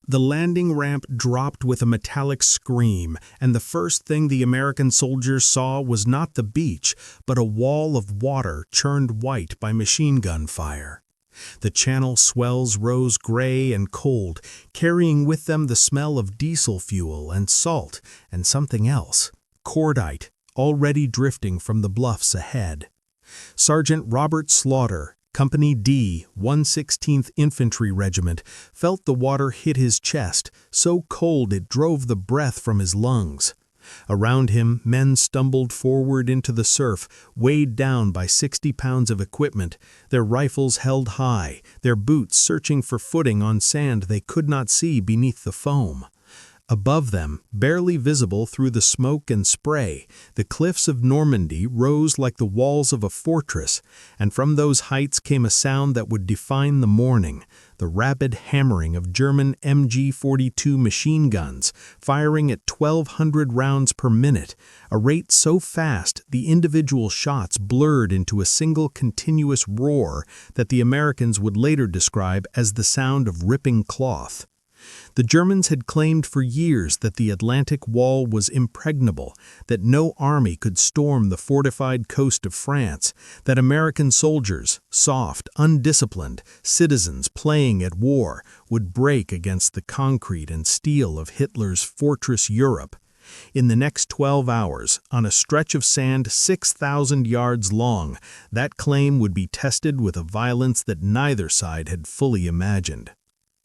The landing ramp dropped with a metallic scream, and the first thing the American soldiers saw was not the beach, but a wall of water churned white by machine gun fire. The channel swells rose gray and cold, carrying with them the smell of diesel fuel and salt and something else, cordite, already drifting from the bluffs ahead. Sergeant Robert Slaughter, Company D, 116th Infantry Regiment, felt the water hit his chest, so cold it drove the breath from his lungs. Around him, men stumbled forward into the surf, weighed down by 60 pounds of equipment, their rifles held high, their boots searching for footing on sand they could not see beneath the foam. Above them, barely visible through the smoke and spray, the cliffs of Normandy rose like the walls of a fortress, and from those heights came a sound that would define the morning, the rapid hammering of German MG-42 machine guns, firing at 1,200 rounds per minute, a rate so fast the individual shots blurred into a single continuous roar that the Americans would later describe as the sound of ripping cloth. The Germans had claimed for years that the Atlantic Wall was impregnable, that no army could storm the fortified coast of France, that American soldiers, soft, undisciplined, citizens playing at war, would break against the concrete and steel of Hitler's fortress Europe. In the next 12 hours, on a stretch of sand 6,000 yards long, that claim would be tested with a violence that neither side had fully imagined.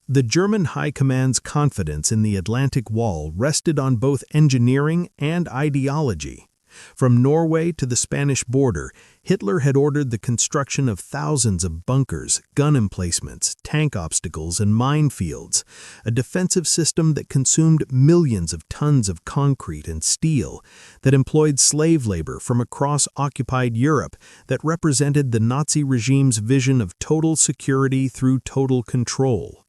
The German High Command's confidence in the Atlantic Wall rested on both engineering and ideology. From Norway to the Spanish border, Hitler had ordered the construction of thousands of bunkers, gun emplacements, tank obstacles, and minefields, a defensive system that consumed millions of tons of concrete and steel, that employed slave labor from across occupied Europe, that represented the Nazi regime's vision of total security through total control.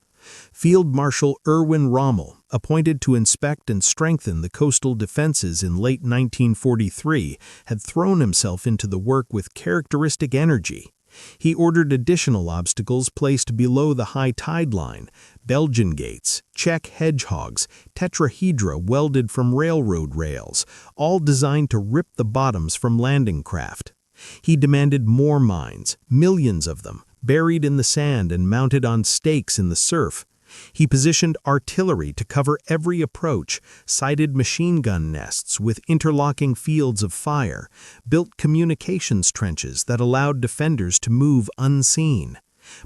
Field Marshal Erwin Rommel, appointed to inspect and strengthen the coastal defenses in late 1943, had thrown himself into the work with characteristic energy. He ordered additional obstacles placed below the high tide line, Belgian gates, Czech hedgehogs, tetrahedra welded from railroad rails, all designed to rip the bottoms from landing craft. He demanded more mines, millions of them, buried in the sand and mounted on stakes in the surf. He positioned artillery to cover every approach, sited machine gun nests with interlocking fields of fire, built communications trenches that allowed defenders to move unseen.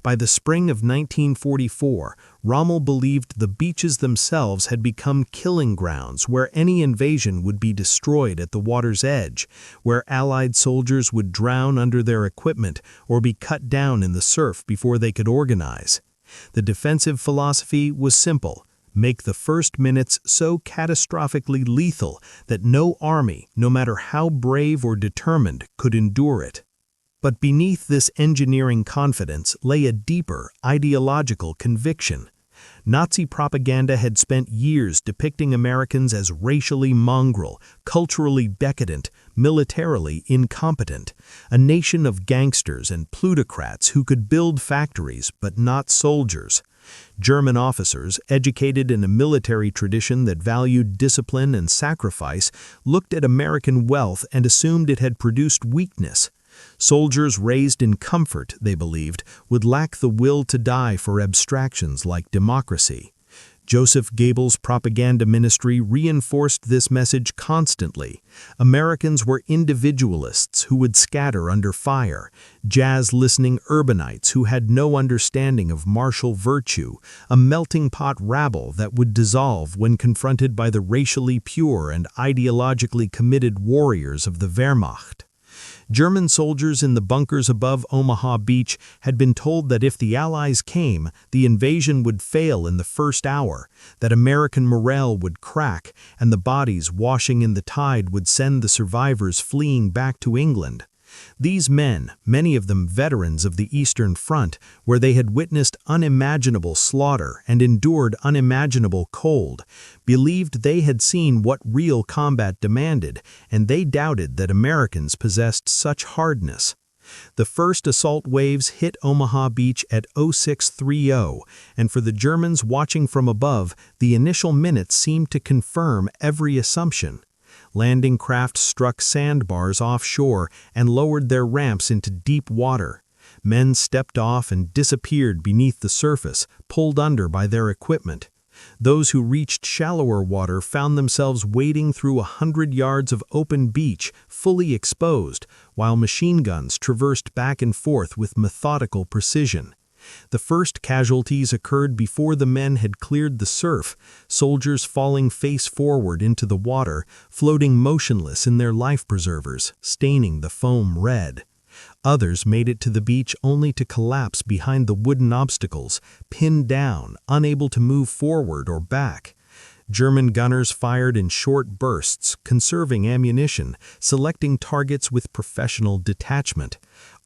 By the spring of 1944, Rommel believed the beaches themselves had become killing grounds where any invasion would be destroyed at the water's edge, where Allied soldiers would drown under their equipment or be cut down in the surf before they could organize. The defensive philosophy was simple: make the first minutes so catastrophically lethal that no army, no matter how brave or determined, could endure it. But beneath this engineering confidence lay a deeper ideological conviction. Nazi propaganda had spent years depicting Americans as racially mongrel, culturally decadent, militarily incompetent, a nation of gangsters and plutocrats who could build factories but not soldiers. German officers, educated in a military tradition that valued discipline and sacrifice, looked at American wealth and assumed it had produced weakness. Soldiers raised in comfort, they believed, would lack the will to die for abstractions like democracy. Joseph Goebbels' propaganda ministry reinforced this message constantly. Americans were individualists who would scatter under fire, jazz-listening urbanites who had no understanding of martial virtue, a melting pot rabble that would dissolve when confronted by the racially pure and ideologically committed warriors of the Wehrmacht. German soldiers in the bunkers above Omaha Beach had been told that if the Allies came, the invasion would fail in the first hour, that American morale would crack, and the bodies washing in the tide would send the survivors fleeing back to England. These men, many of them veterans of the Eastern Front, where they had witnessed unimaginable slaughter and endured unimaginable cold, believed they had seen what real combat demanded, and they doubted that Americans possessed such hardness. The first assault waves hit Omaha Beach at 0630, and for the Germans watching from above, the initial minutes seemed to confirm every assumption. Landing craft struck sandbars offshore and lowered their ramps into deep water. Men stepped off and disappeared beneath the surface, pulled under by their equipment. Those who reached shallower water found themselves wading through 100 yards of open beach, fully exposed, while machine guns traversed back and forth with methodical precision. The first casualties occurred before the men had cleared the surf, soldiers falling face forward into the water, floating motionless in their life preservers, staining the foam red. Others made it to the beach only to collapse behind the wooden obstacles, pinned down, unable to move forward or back. German gunners fired in short bursts, conserving ammunition, selecting targets with professional detachment.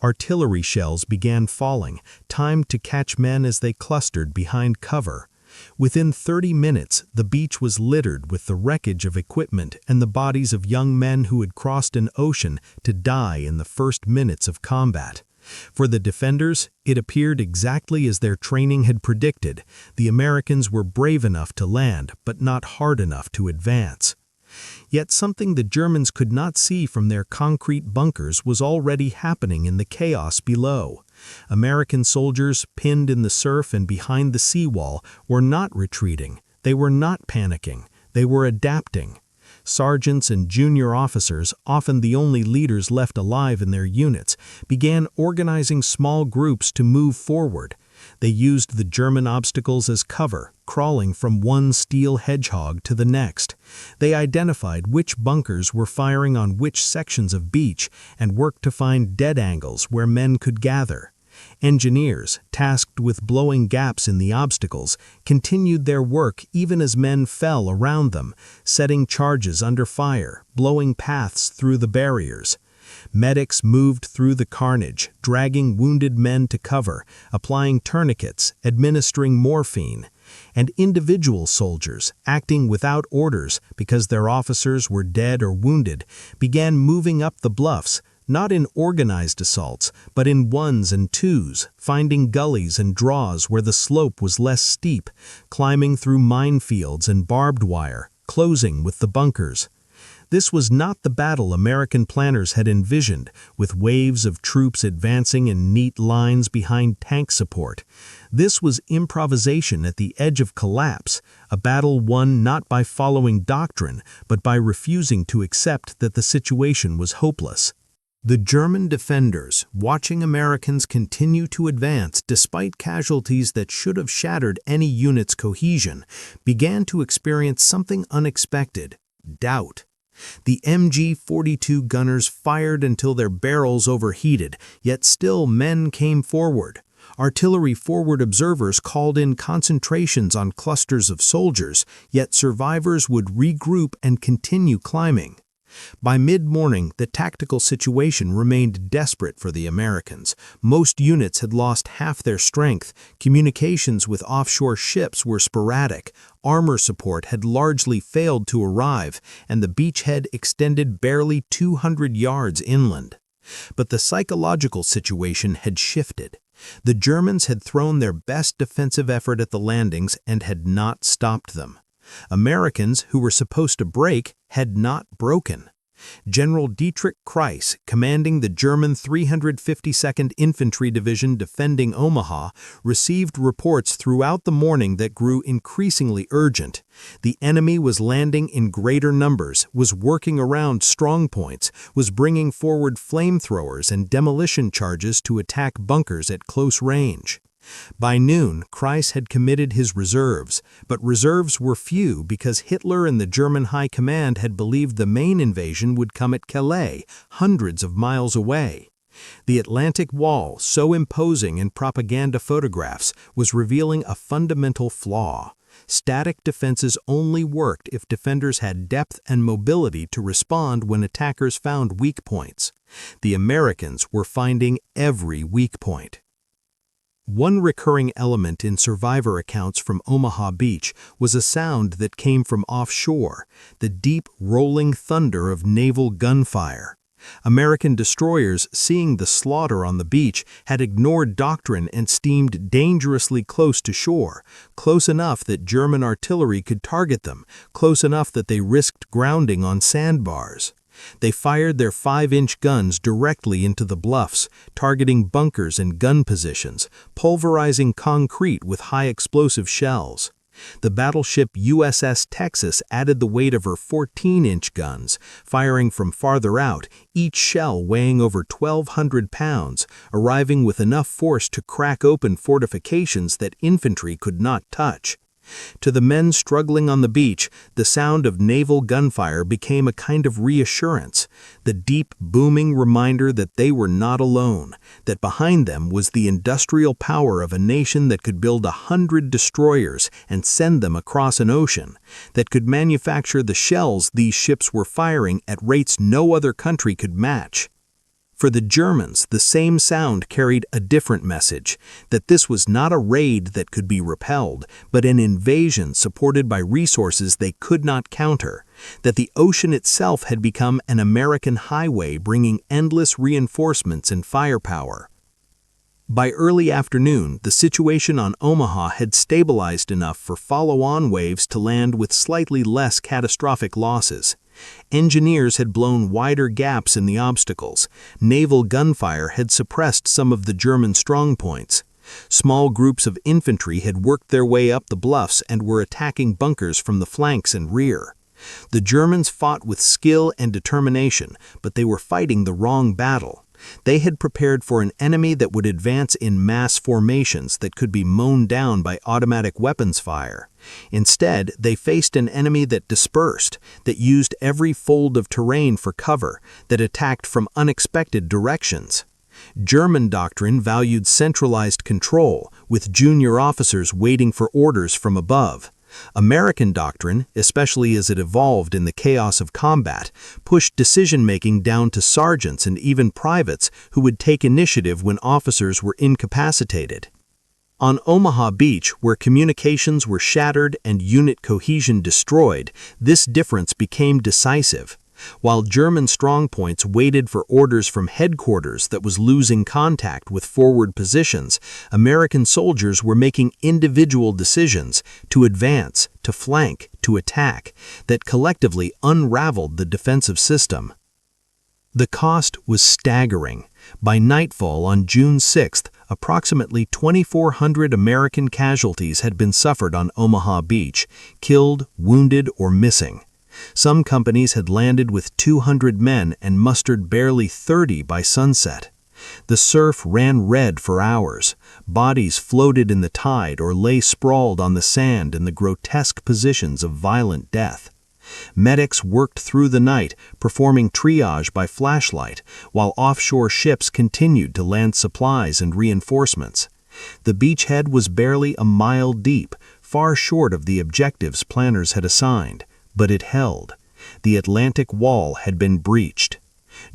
Artillery shells began falling, timed to catch men as they clustered behind cover. Within 30 minutes, the beach was littered with the wreckage of equipment and the bodies of young men who had crossed an ocean to die in the first minutes of combat. For the defenders, it appeared exactly as their training had predicted. The Americans were brave enough to land, but not hard enough to advance. Yet something the Germans could not see from their concrete bunkers was already happening in the chaos below. American soldiers, pinned in the surf and behind the seawall, were not retreating. They were not panicking. They were adapting. Sergeants and junior officers, often the only leaders left alive in their units, began organizing small groups to move forward. They used the German obstacles as cover, crawling from one steel hedgehog to the next. They identified which bunkers were firing on which sections of beach and worked to find dead angles where men could gather. Engineers, tasked with blowing gaps in the obstacles, continued their work even as men fell around them, setting charges under fire, blowing paths through the barriers. Medics moved through the carnage, dragging wounded men to cover, applying tourniquets, administering morphine. And individual soldiers, acting without orders because their officers were dead or wounded, began moving up the bluffs, not in organized assaults, but in ones and twos, finding gullies and draws where the slope was less steep, climbing through minefields and barbed wire, closing with the bunkers. This was not the battle American planners had envisioned, with waves of troops advancing in neat lines behind tank support. This was improvisation at the edge of collapse, a battle won not by following doctrine, but by refusing to accept that the situation was hopeless. The German defenders, watching Americans continue to advance despite casualties that should have shattered any unit's cohesion, began to experience something unexpected: doubt. The MG-42 gunners fired until their barrels overheated, yet still men came forward. Artillery forward observers called in concentrations on clusters of soldiers, yet survivors would regroup and continue climbing. By mid-morning, the tactical situation remained desperate for the Americans. Most units had lost half their strength, communications with offshore ships were sporadic, armor support had largely failed to arrive, and the beachhead extended barely 200 yards inland. But the psychological situation had shifted. The Germans had thrown their best defensive effort at the landings and had not stopped them. Americans, who were supposed to break, had not broken. General Dietrich Kreis, commanding the German 352nd Infantry Division defending Omaha, received reports throughout the morning that grew increasingly urgent. The enemy was landing in greater numbers, was working around strongpoints, was bringing forward flamethrowers and demolition charges to attack bunkers at close range. By noon, Kreis had committed his reserves, but reserves were few because Hitler and the German High Command had believed the main invasion would come at Calais, hundreds of miles away. The Atlantic Wall, so imposing in propaganda photographs, was revealing a fundamental flaw. Static defenses only worked if defenders had depth and mobility to respond when attackers found weak points. The Americans were finding every weak point. One recurring element in survivor accounts from Omaha Beach was a sound that came from offshore, the deep, rolling thunder of naval gunfire. American destroyers, seeing the slaughter on the beach, had ignored doctrine and steamed dangerously close to shore, close enough that German artillery could target them, close enough that they risked grounding on sandbars. They fired their 5-inch guns directly into the bluffs, targeting bunkers and gun positions, pulverizing concrete with high-explosive shells. The battleship USS Texas added the weight of her 14-inch guns, firing from farther out, each shell weighing over 1,200 pounds, arriving with enough force to crack open fortifications that infantry could not touch. To the men struggling on the beach, the sound of naval gunfire became a kind of reassurance, the deep, booming reminder that they were not alone, that behind them was the industrial power of a nation that could build 100 destroyers and send them across an ocean, that could manufacture the shells these ships were firing at rates no other country could match. For the Germans, the same sound carried a different message, that this was not a raid that could be repelled, but an invasion supported by resources they could not counter, that the ocean itself had become an American highway bringing endless reinforcements and firepower. By early afternoon, the situation on Omaha had stabilized enough for follow-on waves to land with slightly less catastrophic losses. Engineers had blown wider gaps in the obstacles. Naval gunfire had suppressed some of the German strongpoints. Small groups of infantry had worked their way up the bluffs and were attacking bunkers from the flanks and rear. The Germans fought with skill and determination, but they were fighting the wrong battle. They had prepared for an enemy that would advance in mass formations that could be mown down by automatic weapons fire. Instead, they faced an enemy that dispersed, that used every fold of terrain for cover, that attacked from unexpected directions. German doctrine valued centralized control, with junior officers waiting for orders from above. American doctrine, especially as it evolved in the chaos of combat, pushed decision-making down to sergeants and even privates who would take initiative when officers were incapacitated. On Omaha Beach, where communications were shattered and unit cohesion destroyed, this difference became decisive. While German strongpoints waited for orders from headquarters that was losing contact with forward positions, American soldiers were making individual decisions to advance, to flank, to attack, that collectively unraveled the defensive system. The cost was staggering. By nightfall on June 6th, approximately 2,400 American casualties had been suffered on Omaha Beach, killed, wounded, or missing. Some companies had landed with 200 men and mustered barely 30 by sunset. The surf ran red for hours. Bodies floated in the tide or lay sprawled on the sand in the grotesque positions of violent death. Medics worked through the night, performing triage by flashlight, while offshore ships continued to land supplies and reinforcements. The beachhead was barely a mile deep, far short of the objectives planners had assigned. But it held. The Atlantic Wall had been breached.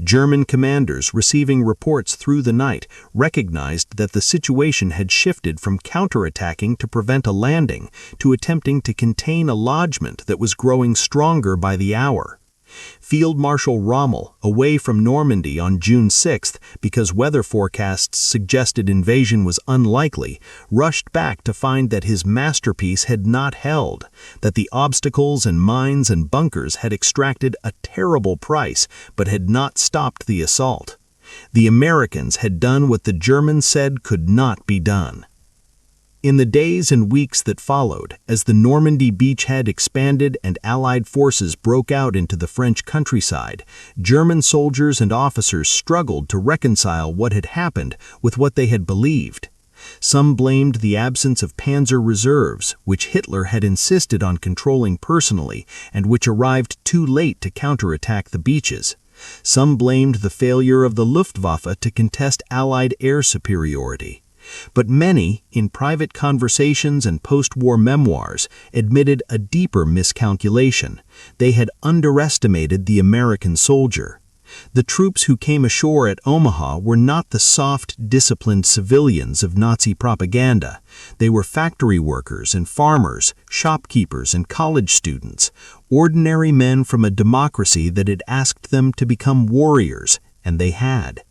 German commanders receiving reports through the night recognized that the situation had shifted from counterattacking to prevent a landing to attempting to contain a lodgment that was growing stronger by the hour. Field Marshal Rommel, away from Normandy on June 6th because weather forecasts suggested invasion was unlikely, rushed back to find that his masterpiece had not held, that the obstacles and mines and bunkers had extracted a terrible price but had not stopped the assault. The Americans had done what the Germans said could not be done. In the days and weeks that followed, as the Normandy beachhead expanded and Allied forces broke out into the French countryside, German soldiers and officers struggled to reconcile what had happened with what they had believed. Some blamed the absence of panzer reserves, which Hitler had insisted on controlling personally and which arrived too late to counterattack the beaches. Some blamed the failure of the Luftwaffe to contest Allied air superiority. But many, in private conversations and post-war memoirs, admitted a deeper miscalculation. They had underestimated the American soldier. The troops who came ashore at Omaha were not the soft, disciplined civilians of Nazi propaganda. They were factory workers and farmers, shopkeepers and college students, ordinary men from a democracy that had asked them to become warriors, and they had.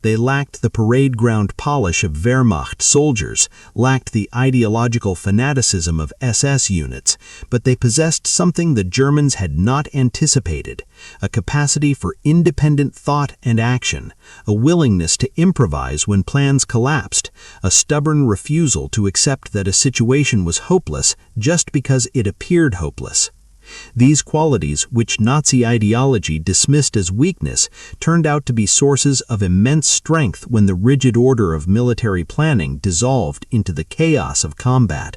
They lacked the parade ground polish of Wehrmacht soldiers, lacked the ideological fanaticism of SS units, but they possessed something the Germans had not anticipated, a capacity for independent thought and action, a willingness to improvise when plans collapsed, a stubborn refusal to accept that a situation was hopeless just because it appeared hopeless. These qualities, which Nazi ideology dismissed as weakness, turned out to be sources of immense strength when the rigid order of military planning dissolved into the chaos of combat.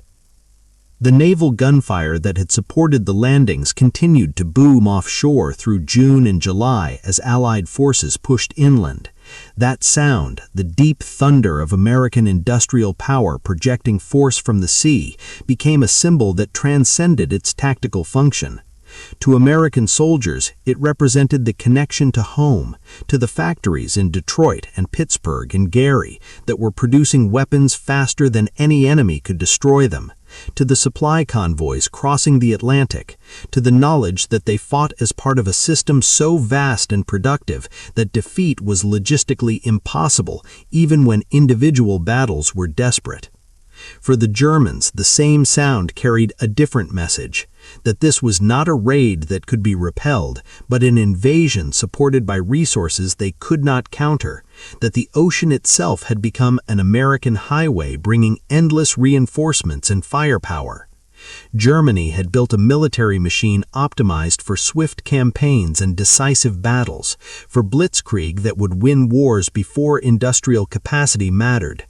The naval gunfire that had supported the landings continued to boom offshore through June and July as Allied forces pushed inland. That sound, the deep thunder of American industrial power projecting force from the sea, became a symbol that transcended its tactical function. To American soldiers, it represented the connection to home, to the factories in Detroit and Pittsburgh and Gary that were producing weapons faster than any enemy could destroy them, to the supply convoys crossing the Atlantic, to the knowledge that they fought as part of a system so vast and productive that defeat was logistically impossible even when individual battles were desperate. For the Germans, the same sound carried a different message, that this was not a raid that could be repelled, but an invasion supported by resources they could not counter, that the ocean itself had become an American highway bringing endless reinforcements and firepower. Germany had built a military machine optimized for swift campaigns and decisive battles, for blitzkrieg that would win wars before industrial capacity mattered.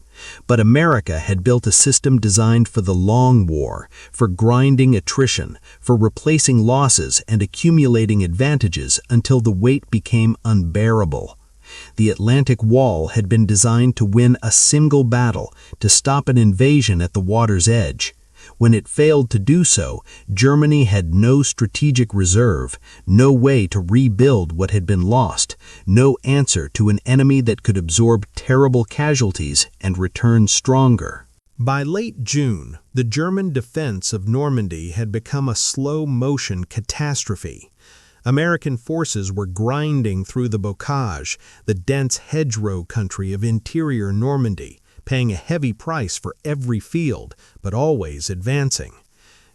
But America had built a system designed for the long war, for grinding attrition, for replacing losses and accumulating advantages until the weight became unbearable. The Atlantic Wall had been designed to win a single battle, to stop an invasion at the water's edge. When it failed to do so, Germany had no strategic reserve, no way to rebuild what had been lost, no answer to an enemy that could absorb terrible casualties and return stronger. By late June, the German defense of Normandy had become a slow-motion catastrophe. American forces were grinding through the bocage, the dense hedgerow country of interior Normandy, paying a heavy price for every field, but always advancing.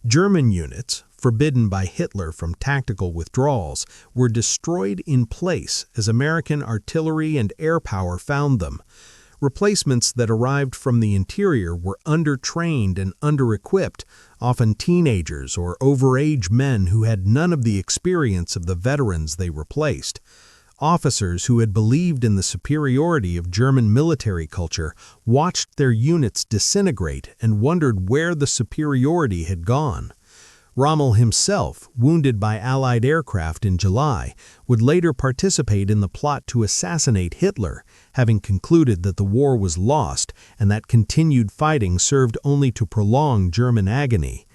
German units, forbidden by Hitler from tactical withdrawals, were destroyed in place as American artillery and air power found them. Replacements that arrived from the interior were undertrained and under-equipped, often teenagers or overage men who had none of the experience of the veterans they replaced. Officers who had believed in the superiority of German military culture watched their units disintegrate and wondered where the superiority had gone. Rommel himself, wounded by Allied aircraft in July, would later participate in the plot to assassinate Hitler, having concluded that the war was lost and that continued fighting served only to prolong German agony.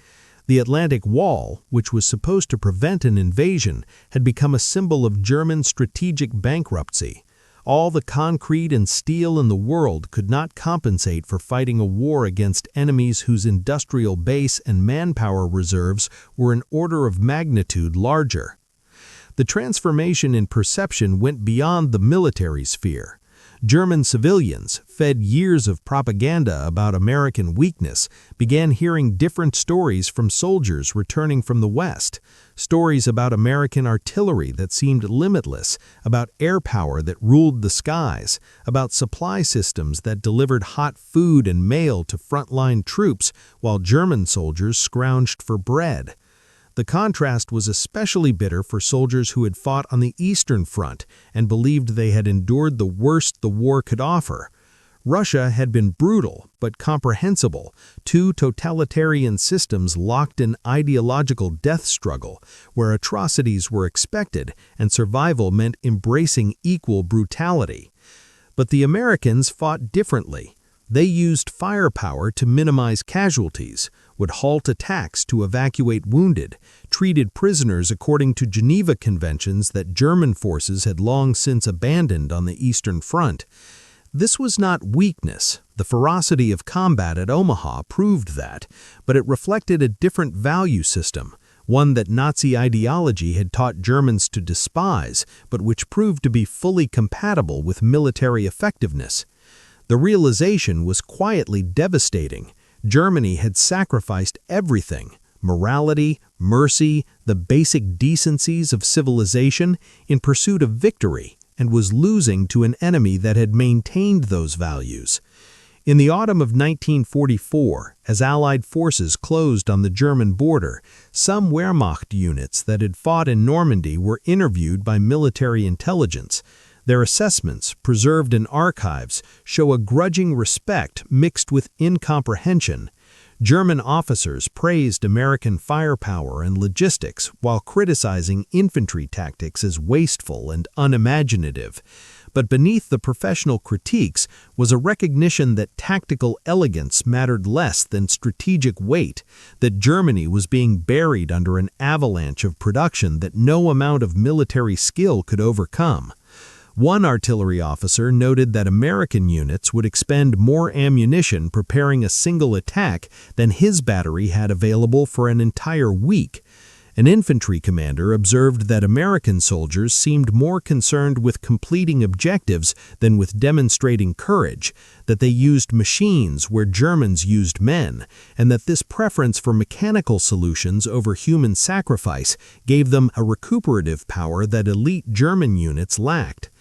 The Atlantic Wall, which was supposed to prevent an invasion, had become a symbol of German strategic bankruptcy. All the concrete and steel in the world could not compensate for fighting a war against enemies whose industrial base and manpower reserves were an order of magnitude larger. The transformation in perception went beyond the military sphere. German civilians, fed years of propaganda about American weakness, began hearing different stories from soldiers returning from the West. Stories about American artillery that seemed limitless, about air power that ruled the skies, about supply systems that delivered hot food and mail to frontline troops while German soldiers scrounged for bread. The contrast was especially bitter for soldiers who had fought on the Eastern Front and believed they had endured the worst the war could offer. Russia had been brutal but comprehensible, two totalitarian systems locked in ideological death struggle, where atrocities were expected and survival meant embracing equal brutality. But the Americans fought differently. They used firepower to minimize casualties, would halt attacks to evacuate wounded, treated prisoners according to Geneva Conventions that German forces had long since abandoned on the Eastern Front. This was not weakness. The ferocity of combat at Omaha proved that, but it reflected a different value system, one that Nazi ideology had taught Germans to despise, but which proved to be fully compatible with military effectiveness. The realization was quietly devastating. Germany had sacrificed everything: morality, mercy, the basic decencies of civilization, in pursuit of victory, and was losing to an enemy that had maintained those values. In the autumn of 1944, as Allied forces closed on the German border, some Wehrmacht units that had fought in Normandy were interviewed by military intelligence. Their assessments, preserved in archives, show a grudging respect mixed with incomprehension. German officers praised American firepower and logistics while criticizing infantry tactics as wasteful and unimaginative. But beneath the professional critiques was a recognition that tactical elegance mattered less than strategic weight, that Germany was being buried under an avalanche of production that no amount of military skill could overcome. One artillery officer noted that American units would expend more ammunition preparing a single attack than his battery had available for an entire week. An infantry commander observed that American soldiers seemed more concerned with completing objectives than with demonstrating courage, that they used machines where Germans used men, and that this preference for mechanical solutions over human sacrifice gave them a recuperative power that elite German units lacked.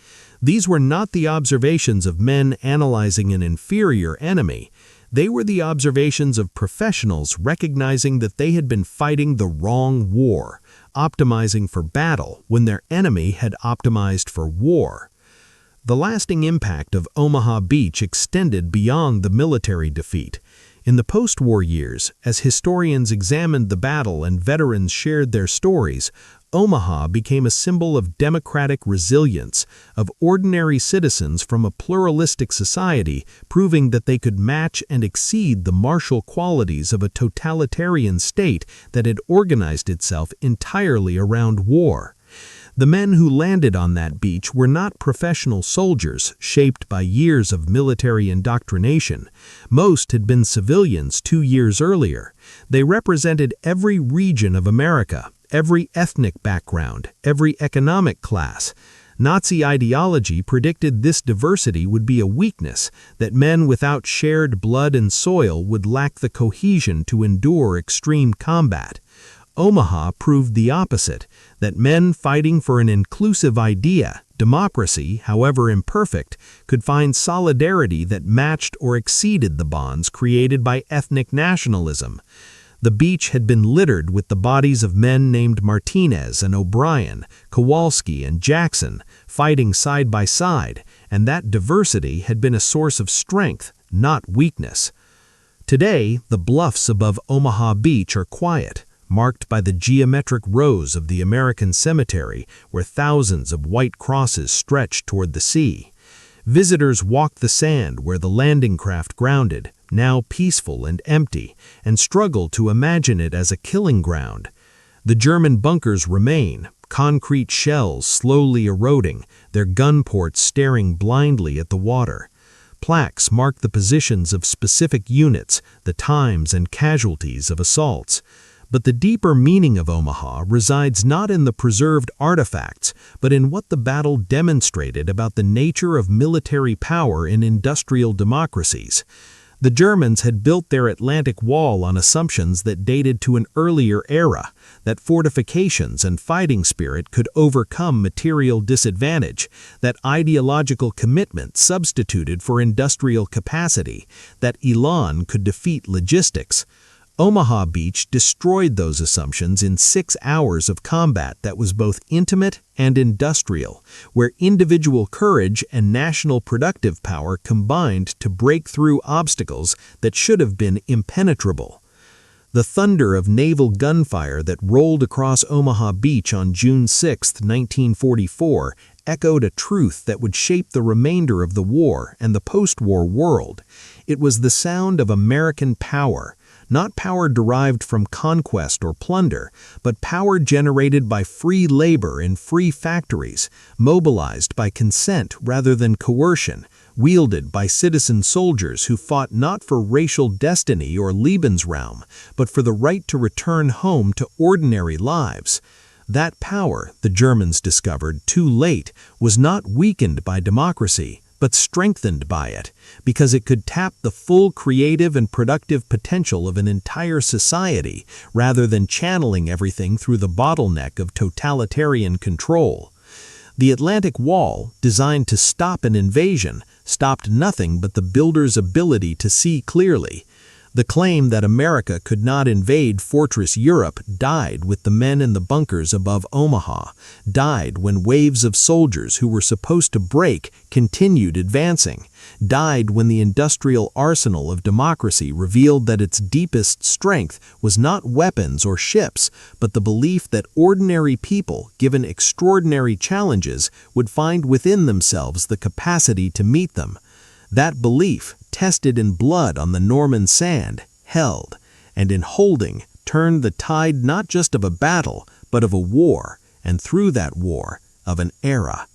These were not the observations of men analyzing an inferior enemy. They were the observations of professionals recognizing that they had been fighting the wrong war, optimizing for battle when their enemy had optimized for war. The lasting impact of Omaha Beach extended beyond the military defeat. In the post-war years, as historians examined the battle and veterans shared their stories, Omaha became a symbol of democratic resilience, of ordinary citizens from a pluralistic society proving that they could match and exceed the martial qualities of a totalitarian state that had organized itself entirely around war. The men who landed on that beach were not professional soldiers shaped by years of military indoctrination. Most had been civilians 2 years earlier. They represented every region of America, every ethnic background, every economic class. Nazi ideology predicted this diversity would be a weakness, that men without shared blood and soil would lack the cohesion to endure extreme combat. Omaha proved the opposite, that men fighting for an inclusive idea, democracy, however imperfect, could find solidarity that matched or exceeded the bonds created by ethnic nationalism. The beach had been littered with the bodies of men named Martinez and O'Brien, Kowalski and Jackson, fighting side by side, and that diversity had been a source of strength, not weakness. Today, the bluffs above Omaha Beach are quiet, marked by the geometric rows of the American cemetery where thousands of white crosses stretch toward the sea. Visitors walk the sand where the landing craft grounded, now peaceful and empty, and struggle to imagine it as a killing ground. The German bunkers remain, concrete shells slowly eroding, their gun ports staring blindly at the water. Plaques mark the positions of specific units, the times and casualties of assaults. But the deeper meaning of Omaha resides not in the preserved artifacts, but in what the battle demonstrated about the nature of military power in industrial democracies. The Germans had built their Atlantic Wall on assumptions that dated to an earlier era, that fortifications and fighting spirit could overcome material disadvantage, that ideological commitment substituted for industrial capacity, that elan could defeat logistics. Omaha Beach destroyed those assumptions in 6 hours of combat that was both intimate and industrial, where individual courage and national productive power combined to break through obstacles that should have been impenetrable. The thunder of naval gunfire that rolled across Omaha Beach on June 6, 1944, echoed a truth that would shape the remainder of the war and the post-war world. It was the sound of American power, not power derived from conquest or plunder, but power generated by free labor in free factories, mobilized by consent rather than coercion, wielded by citizen soldiers who fought not for racial destiny or Lebensraum, but for the right to return home to ordinary lives. That power, the Germans discovered too late, was not weakened by democracy, but strengthened by it, because it could tap the full creative and productive potential of an entire society rather than channeling everything through the bottleneck of totalitarian control. The Atlantic Wall, designed to stop an invasion, stopped nothing but the builders' ability to see clearly. The claim that America could not invade Fortress Europe died with the men in the bunkers above Omaha, died when waves of soldiers who were supposed to break continued advancing, died when the industrial arsenal of democracy revealed that its deepest strength was not weapons or ships, but the belief that ordinary people, given extraordinary challenges, would find within themselves the capacity to meet them. That belief, tested in blood on the Norman sand, held, and in holding, turned the tide not just of a battle, but of a war, and through that war, of an era.